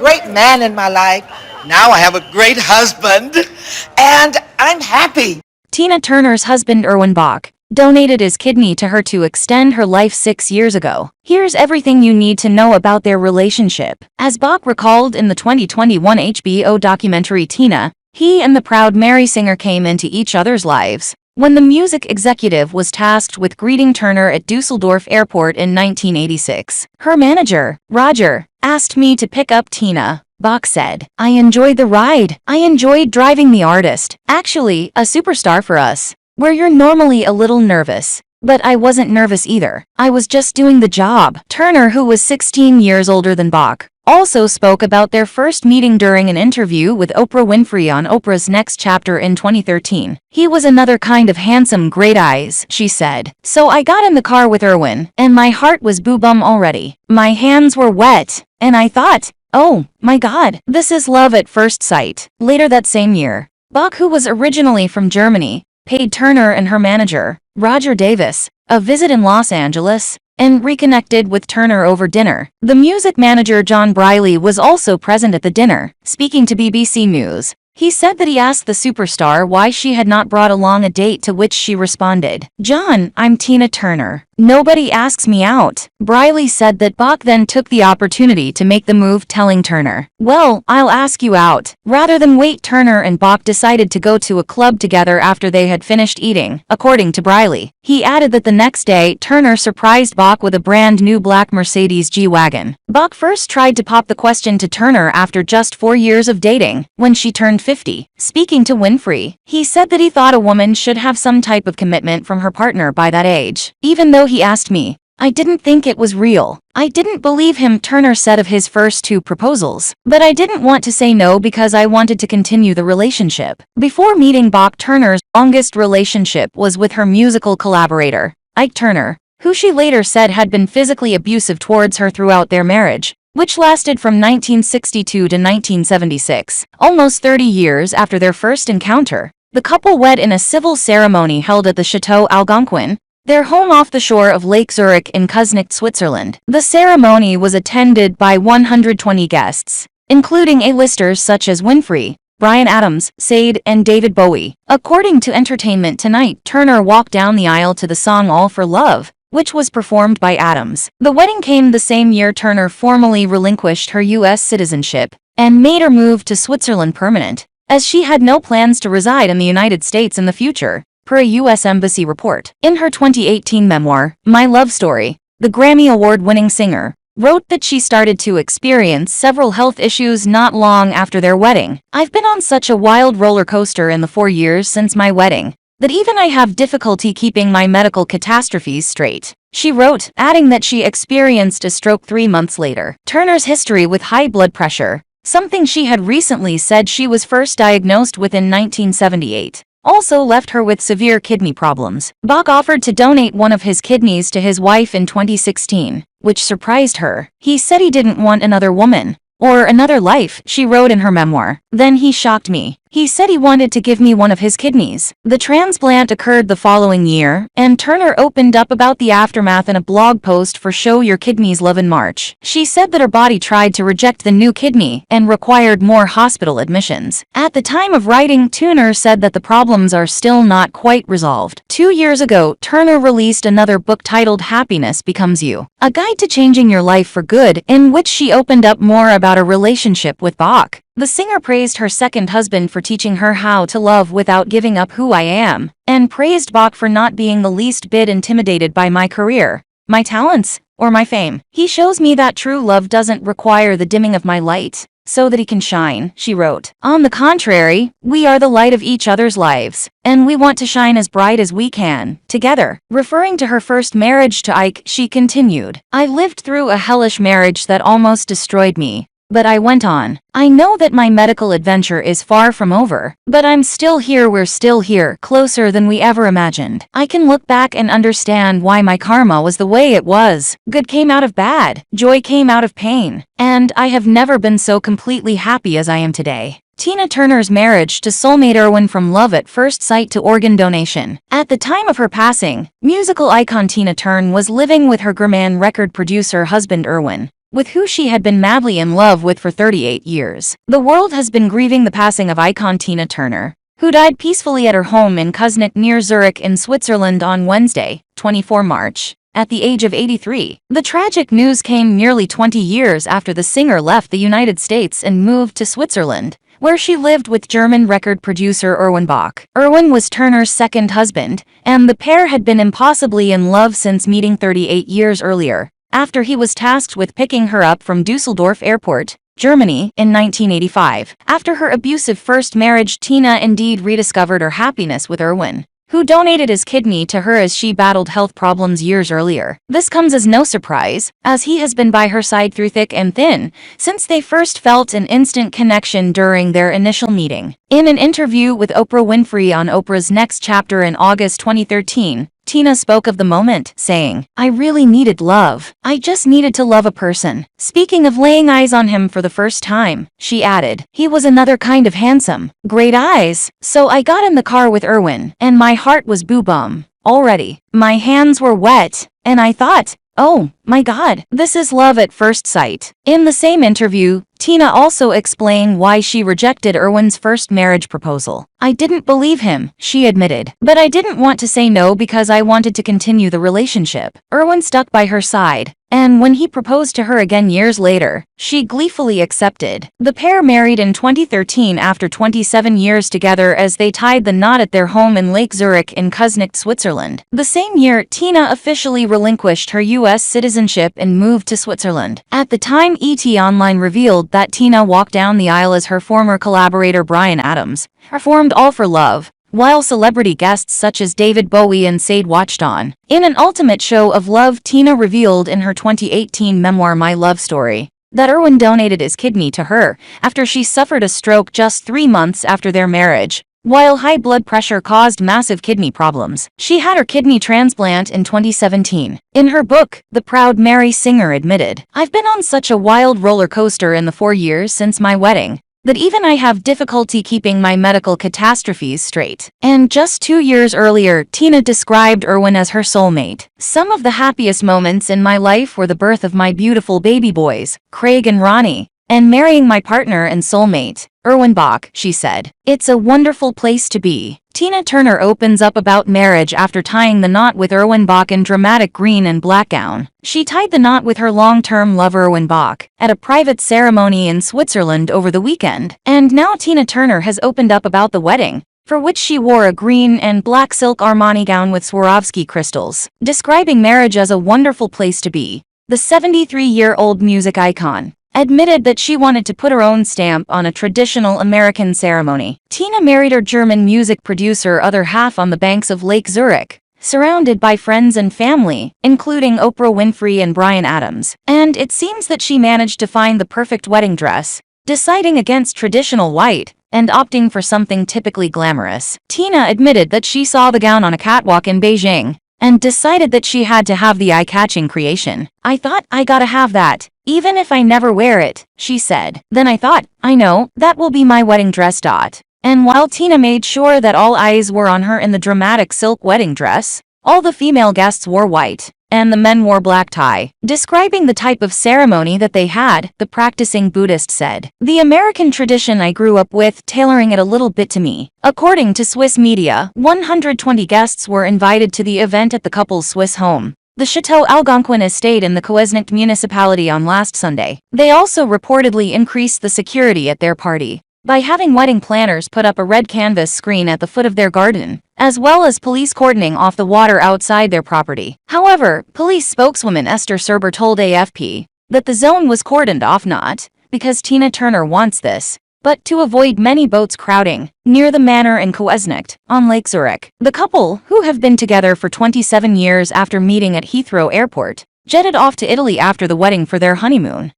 great man in my life. Now I have a great husband, and I'm happy. Tina Turner's husband Erwin Bach donated his kidney to her to extend her life 6 years ago. Here's everything you need to know about their relationship. As Bach recalled in the 2021 HBO documentary Tina, he and the proud Mary singer came into each other's lives when the music executive was tasked with greeting Turner at Dusseldorf Airport in 1986. Her manager, Roger, asked me to pick up Tina. Bach said, "I enjoyed the ride. I enjoyed driving the artist. Actually, a superstar for us. Where you're normally a little nervous. But I wasn't nervous either. I was just doing the job." Turner, who was 16 years older than Bach, also spoke about their first meeting during an interview with Oprah Winfrey on Oprah's Next Chapter in 2013. "He was another kind of handsome, great eyes," she said. "So I got in the car with Erwin, and my heart was boo-bum already. My hands were wet, and I thought, oh, my God, this is love at first sight." Later that same year, Bach, who was originally from Germany, paid Turner and her manager, Roger Davis, a visit in Los Angeles, and reconnected with Turner over dinner. The music manager John Briley was also present at the dinner. Speaking to BBC News, he said that he asked the superstar why she had not brought along a date, to which she responded, "John, I'm Tina Turner. Nobody asks me out." Briley said that Bach then took the opportunity to make the move, telling Turner, "Well, I'll ask you out." Rather than wait, Turner and Bach decided to go to a club together after they had finished eating, according to Briley. He added that the next day, Turner surprised Bach with a brand new black Mercedes G-Wagon. Bach first tried to pop the question to Turner after just 4 years of dating, when she turned 50. Speaking to Winfrey, he said that he thought a woman should have some type of commitment from her partner by that age. "Even though he asked me, I didn't think it was real. I didn't believe him," Turner said of his first 2 proposals. "But I didn't want to say no because I wanted to continue the relationship." Before meeting Bach, Turner's longest relationship was with her musical collaborator, Ike Turner, who she later said had been physically abusive towards her throughout their marriage, which lasted from 1962 to 1976, almost 30 years after their first encounter. The couple wed in a civil ceremony held at the Chateau Algonquin, their home off the shore of Lake Zurich in Küsnacht, Switzerland. The ceremony was attended by 120 guests, including A-listers such as Winfrey, Bryan Adams, Sade, and David Bowie. According to Entertainment Tonight, Turner walked down the aisle to the song All for Love, which was performed by Adams. The wedding came the same year Turner formally relinquished her U.S. citizenship and made her move to Switzerland permanent, as she had no plans to reside in the United States in the future, per a U.S. Embassy report. In her 2018 memoir, My Love Story, the Grammy Award-winning singer wrote that she started to experience several health issues not long after their wedding. "I've been on such a wild roller coaster in the 4 years since my wedding that even I have difficulty keeping my medical catastrophes straight," she wrote, adding that she experienced a stroke 3 months later. Turner's history with high blood pressure, something she had recently said she was first diagnosed with in 1978, also left her with severe kidney problems. Bach offered to donate one of his kidneys to his wife in 2016, which surprised her. "He said he didn't want another woman or another life," she wrote in her memoir. "Then he shocked me. He said he wanted to give me one of his kidneys." The transplant occurred the following year, and Turner opened up about the aftermath in a blog post for Show Your Kidneys Love in March. She said that her body tried to reject the new kidney and required more hospital admissions. At the time of writing, Turner said that the problems are still not quite resolved. 2 years ago, Turner released another book titled Happiness Becomes You, a guide to changing your life for good, in which she opened up more about her relationship with Bach. The singer praised her second husband for teaching her how to love without giving up who I am, and praised Bach for not being the least bit intimidated by my career, my talents, or my fame. "He shows me that true love doesn't require the dimming of my light, so that he can shine," she wrote. "On the contrary, we are the light of each other's lives, and we want to shine as bright as we can, together." Referring to her first marriage to Ike, she continued, "I lived through a hellish marriage that almost destroyed me, but I went on. I know that my medical adventure is far from over, but I'm still here. We're still here, closer than we ever imagined. I can look back and understand why my karma was the way it was. Good came out of bad, joy came out of pain, and I have never been so completely happy as I am today." Tina Turner's marriage to soulmate Erwin, from love at first sight to organ donation. At the time of her passing, musical icon Tina Turner was living with her Grammy record producer husband Erwin. with who she had been madly in love with for 38 years. The world has been grieving the passing of icon Tina Turner, who died peacefully at her home in Kuznect near Zurich in Switzerland on Wednesday, 24 March. At the age of 83, the tragic news came nearly 20 years after the singer left the United States and moved to Switzerland, where she lived with German record producer Erwin Bach. Erwin was Turner's second husband, and the pair had been impossibly in love since meeting 38 years earlier, after he was tasked with picking her up from Dusseldorf Airport, Germany, in 1985. After her abusive first marriage, Tina indeed rediscovered her happiness with Erwin, who donated his kidney to her as she battled health problems years earlier. This comes as no surprise, as he has been by her side through thick and thin, since they first felt an instant connection during their initial meeting. In an interview with Oprah Winfrey on Oprah's Next Chapter in August 2013, Tina spoke of the moment, saying, "I really needed love. I just needed to love a person." Speaking of laying eyes on him for the first time, she added, "He was another kind of handsome. Great eyes. So I got in the car with Erwin, and my heart was boo-bum. Already. My hands were wet, and I thought, oh, my God, this is love at first sight." In the same interview, Tina also explained why she rejected Erwin's first marriage proposal. "I didn't believe him," she admitted, "but I didn't want to say no because I wanted to continue the relationship." Erwin stuck by her side, and when he proposed to her again years later, she gleefully accepted. The pair married in 2013 after 27 years together as they tied the knot at their home in Lake Zurich in Kuznect, Switzerland. The same year, Tina officially relinquished her U.S. citizenship and moved to Switzerland. At the time, ET Online revealed that Tina walked down the aisle as her former collaborator Bryan Adams performed All for Love, while celebrity guests such as David Bowie and Sade watched on. In an ultimate show of love, Tina revealed in her 2018 memoir My Love Story that Erwin donated his kidney to her after she suffered a stroke just 3 months after their marriage. While high blood pressure caused massive kidney problems, she had her kidney transplant in 2017. In her book, the proud Mary singer admitted, "I've been on such a wild roller coaster in the 4 years since my wedding that even I have difficulty keeping my medical catastrophes straight." And just 2 years earlier, Tina described Erwin as her soulmate. "Some of the happiest moments in my life were the birth of my beautiful baby boys, Craig and Ronnie, and marrying my partner and soulmate, Erwin Bach," she said. "It's a wonderful place to be." Tina Turner opens up about marriage after tying the knot with Erwin Bach in dramatic green and black gown. She tied the knot with her long-term lover Erwin Bach at a private ceremony in Switzerland over the weekend. And now Tina Turner has opened up about the wedding, for which she wore a green and black silk Armani gown with Swarovski crystals. Describing marriage as a wonderful place to be, the 73-year-old music icon admitted that she wanted to put her own stamp on a traditional American ceremony. Tina married her German music producer other half on the banks of Lake Zurich, surrounded by friends and family, including Oprah Winfrey and Bryan Adams. And it seems that she managed to find the perfect wedding dress, deciding against traditional white and opting for something typically glamorous. Tina admitted that she saw the gown on a catwalk in Beijing and decided that she had to have the eye-catching creation. "I thought, I gotta have that, even if I never wear it," she said. "Then I thought, I know, that will be my wedding dress. And while Tina made sure that all eyes were on her in the dramatic silk wedding dress, all the female guests wore white, and the men wore black tie." Describing the type of ceremony that they had, the practicing Buddhist said, "The American tradition I grew up with, tailoring it a little bit to me." According to Swiss media, 120 guests were invited to the event at the couple's Swiss home, the Chateau Algonquin estate in the Kuznect municipality, on last Sunday. They also reportedly increased the security at their party by having wedding planners put up a red canvas screen at the foot of their garden, as well as police cordoning off the water outside their property. However, police spokeswoman Esther Serber told AFP that the zone was cordoned off not because Tina Turner wants this, but to avoid many boats crowding near the manor in Kuznect on Lake Zurich. The couple, who have been together for 27 years after meeting at Heathrow Airport, jetted off to Italy after the wedding for their honeymoon.